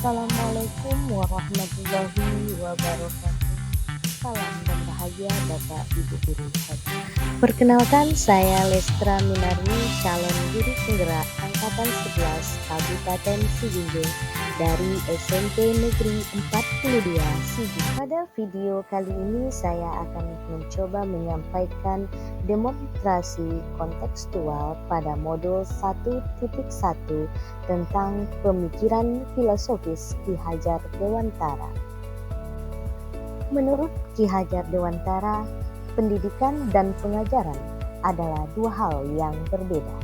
Assalamualaikum warahmatullahi wabarakatuh. Salam dan bahagia Bapak Ibu Guru Haji. Perkenalkan, saya Lestra Minarni, calon guru penggerak angkatan 11 Kabupaten Sijunjung dari SMP Negeri 42 Sijunjung. Pada video kali ini saya akan mencoba menyampaikan demonstrasi kontekstual pada modul 1.1 tentang pemikiran filosofis Ki Hajar Dewantara. Menurut Ki Hajar Dewantara, pendidikan dan pengajaran adalah dua hal yang berbeda.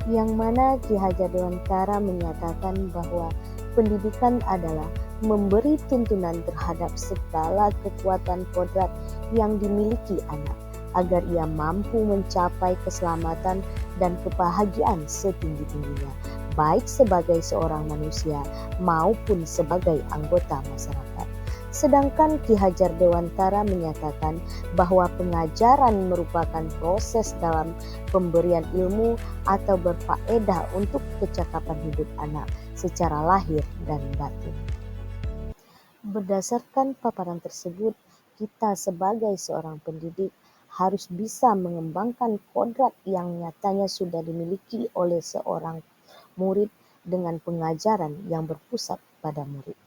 Yang mana Ki Hajar Dewantara menyatakan bahwa pendidikan adalah memberi tuntunan terhadap segala kekuatan kodrat yang dimiliki anak agar ia mampu mencapai keselamatan dan kebahagiaan setinggi-tingginya, baik sebagai seorang manusia maupun sebagai anggota masyarakat. Sedangkan Ki Hajar Dewantara menyatakan bahwa pengajaran merupakan proses dalam pemberian ilmu atau berfaedah untuk kecakapan hidup anak secara lahir dan batin. Berdasarkan paparan tersebut, kita sebagai seorang pendidik harus bisa mengembangkan kodrat yang nyatanya sudah dimiliki oleh seorang murid dengan pengajaran yang berpusat pada murid.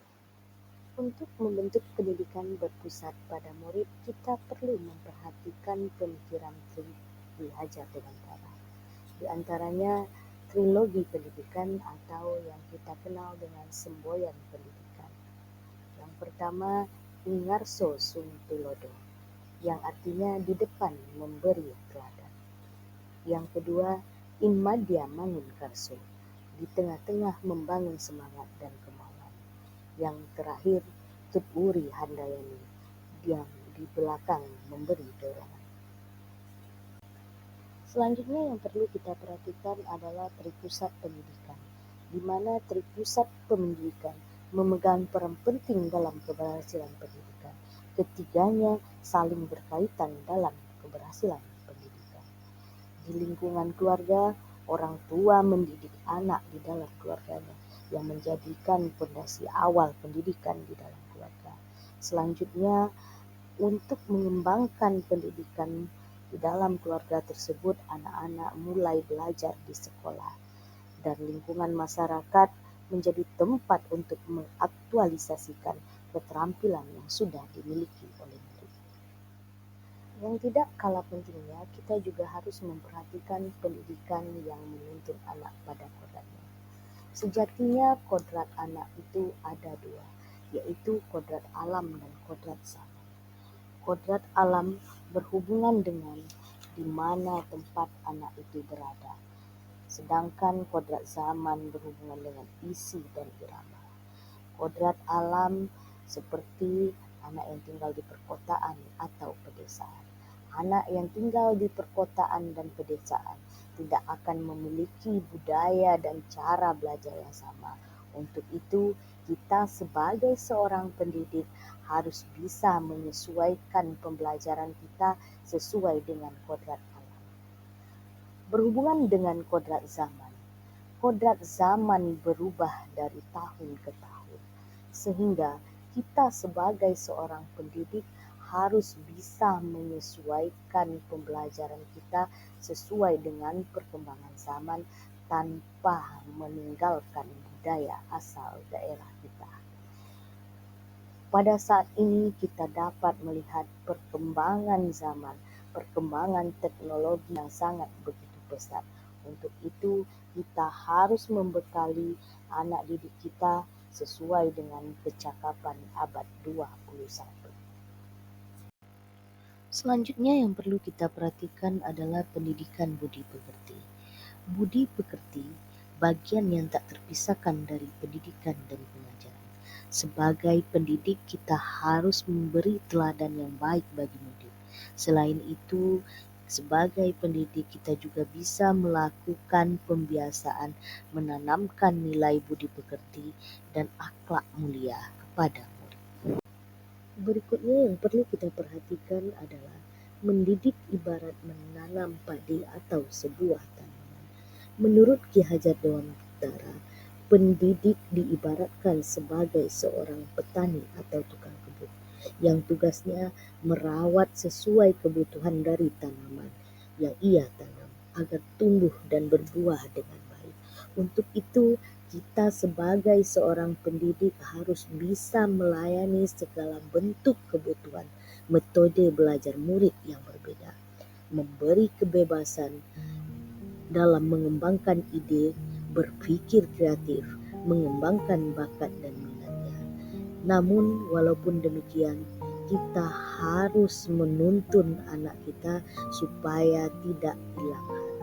Untuk membentuk pendidikan berpusat pada murid, kita perlu memperhatikan pemikiran Ki Hajar Dewantara. Di antaranya trilogi pendidikan atau yang kita kenal dengan semboyan pendidikan. Yang pertama, Ingarso Sung Tulodo, yang artinya di depan memberi teladan. Yang kedua, Inmadya Mangun Karso, di tengah-tengah membangun semangat dan kemauan. Yang terakhir, Tutwuri Handayani, yang di belakang memberi dorongan. Selanjutnya yang perlu kita perhatikan adalah tripusat pendidikan, di mana tripusat pendidikan memegang peran penting dalam keberhasilan pendidikan. Ketiganya saling berkaitan dalam keberhasilan pendidikan. Di lingkungan keluarga, orang tua mendidik anak di dalam keluarganya, yang menjadikan fondasi awal pendidikan di dalam keluarga. Selanjutnya, untuk mengembangkan pendidikan di dalam keluarga tersebut, anak-anak mulai belajar di sekolah, dan lingkungan masyarakat menjadi tempat untuk mengaktualisasikan keterampilan yang sudah dimiliki oleh murid. Yang tidak kalah pentingnya, kita juga harus memperhatikan pendidikan yang menuntun anak pada kodratnya. Sejatinya kodrat anak itu ada dua, yaitu kodrat alam dan kodrat zaman. Kodrat alam berhubungan dengan di mana tempat anak itu berada, sedangkan kodrat zaman berhubungan dengan isi dan irama. Kodrat alam seperti anak yang tinggal di perkotaan atau pedesaan. Anak yang tinggal di perkotaan dan pedesaan tidak akan memiliki budaya dan cara belajar yang sama. Untuk itu, kita sebagai seorang pendidik harus bisa menyesuaikan pembelajaran kita sesuai dengan kodrat alam. Berhubungan dengan kodrat zaman berubah dari tahun ke tahun, sehingga kita sebagai seorang pendidik harus bisa menyesuaikan pembelajaran kita sesuai dengan perkembangan zaman tanpa meninggalkan budaya asal daerah kita. Pada saat ini kita dapat melihat perkembangan zaman, perkembangan teknologi yang sangat begitu pesat. Untuk itu kita harus membekali anak didik kita sesuai dengan kecakapan abad 21. Selanjutnya yang perlu kita perhatikan adalah pendidikan budi pekerti. Budi pekerti bagian yang tak terpisahkan dari pendidikan dan pengajaran. Sebagai pendidik kita harus memberi teladan yang baik bagi murid. Selain itu, sebagai pendidik kita juga bisa melakukan pembiasaan menanamkan nilai budi pekerti dan akhlak mulia kepada murid. Berikutnya yang perlu kita perhatikan adalah mendidik ibarat menanam padi atau sebuah tanaman. Menurut Ki Hajar Dewantara, Pendidik diibaratkan sebagai seorang petani atau tukang kebun yang tugasnya merawat sesuai kebutuhan dari tanaman yang ia tanam agar tumbuh dan berbuah dengan baik. Untuk itu, kita sebagai seorang pendidik harus bisa melayani segala bentuk kebutuhan metode belajar murid yang berbeda, memberi kebebasan dalam mengembangkan ide, berpikir kreatif, mengembangkan bakat dan minatnya. Namun walaupun demikian, kita harus menuntun anak kita supaya tidak hilang arah.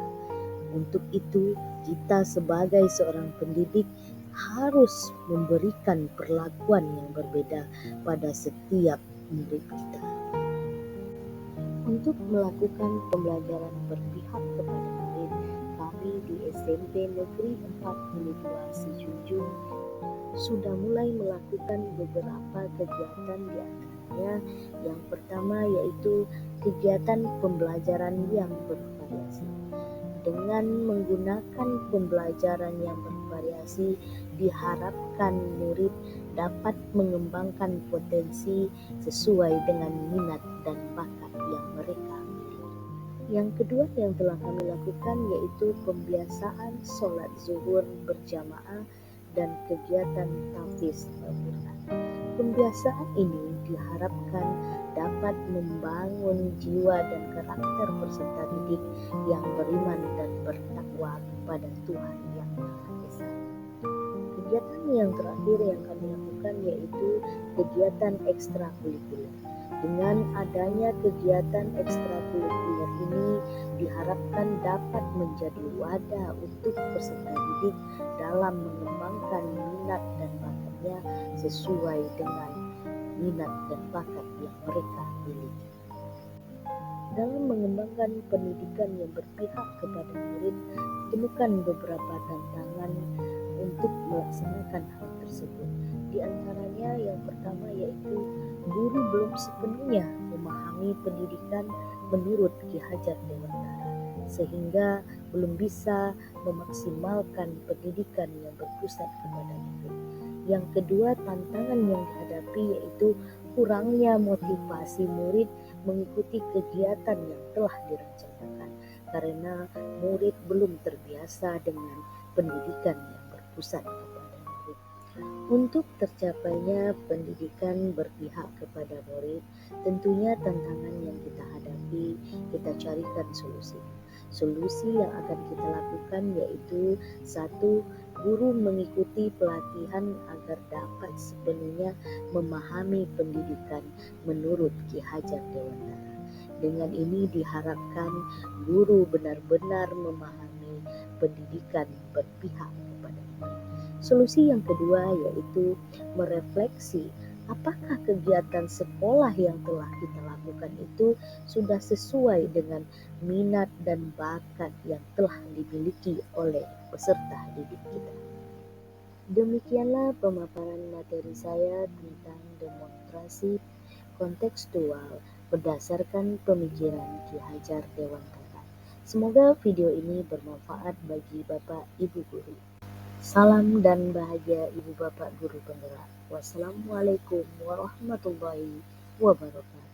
Untuk itu, kita sebagai seorang pendidik harus memberikan perlakuan yang berbeda pada setiap murid kita. Untuk melakukan pembelajaran berpihak kepada murid, kami di SMP Negeri 42 Sijunjung sudah mulai melakukan beberapa kegiatan, di antaranya yang pertama yaitu kegiatan pembelajaran yang bervariasi. Dengan menggunakan pembelajaran yang bervariasi, diharapkan murid dapat mengembangkan potensi sesuai dengan minat dan bakat yang mereka miliki. Yang kedua yang telah kami lakukan yaitu pembiasaan sholat zuhur berjamaah dan kegiatan tahfiz Al-Quran. Pembiasaan ini diharapkan dapat membangun jiwa dan karakter peserta didik yang beriman dan bertakwa kepada Tuhan Yang Maha Esa. Kegiatan yang terakhir yang kami lakukan yaitu kegiatan ekstrakurikuler. Dengan adanya kegiatan ekstrakurikuler ini diharapkan dapat menjadi wadah untuk peserta didik dalam mengembangkan minat dan bakatnya sesuai dengan minat dan bakat yang mereka miliki. Dalam mengembangkan pendidikan yang berpihak kepada murid, ditemukan beberapa tantangan untuk melaksanakan hal tersebut. Di antaranya yang pertama yaitu guru belum sepenuhnya memahami pendidikan menurut Ki Hajar Dewantara, sehingga belum bisa memaksimalkan pendidikan yang berpusat kepada murid. Yang kedua, tantangan yang dihadapi yaitu kurangnya motivasi murid mengikuti kegiatan yang telah direncanakan karena murid belum terbiasa dengan pendidikan yang berpusat kepada murid. Untuk tercapainya pendidikan berpihak kepada murid, tentunya tantangan yang kita hadapi, kita carikan solusi. Solusi yang akan kita lakukan yaitu satu, guru mengikuti pelatihan agar dapat sepenuhnya memahami pendidikan menurut Ki Hajar Dewantara. Dengan ini diharapkan guru benar-benar memahami pendidikan berpihak kepada murid. Solusi yang kedua yaitu merefleksi apakah kegiatan sekolah yang telah kita lakukan itu sudah sesuai dengan minat dan bakat yang telah dimiliki oleh peserta didik kita. Demikianlah pemaparan materi saya tentang demonstrasi kontekstual berdasarkan pemikiran Ki Hajar Dewantara. Semoga video ini bermanfaat bagi Bapak Ibu Guru. Salam dan bahagia Ibu Bapak Guru Penggerak. Wassalamualaikum warahmatullahi wabarakatuh.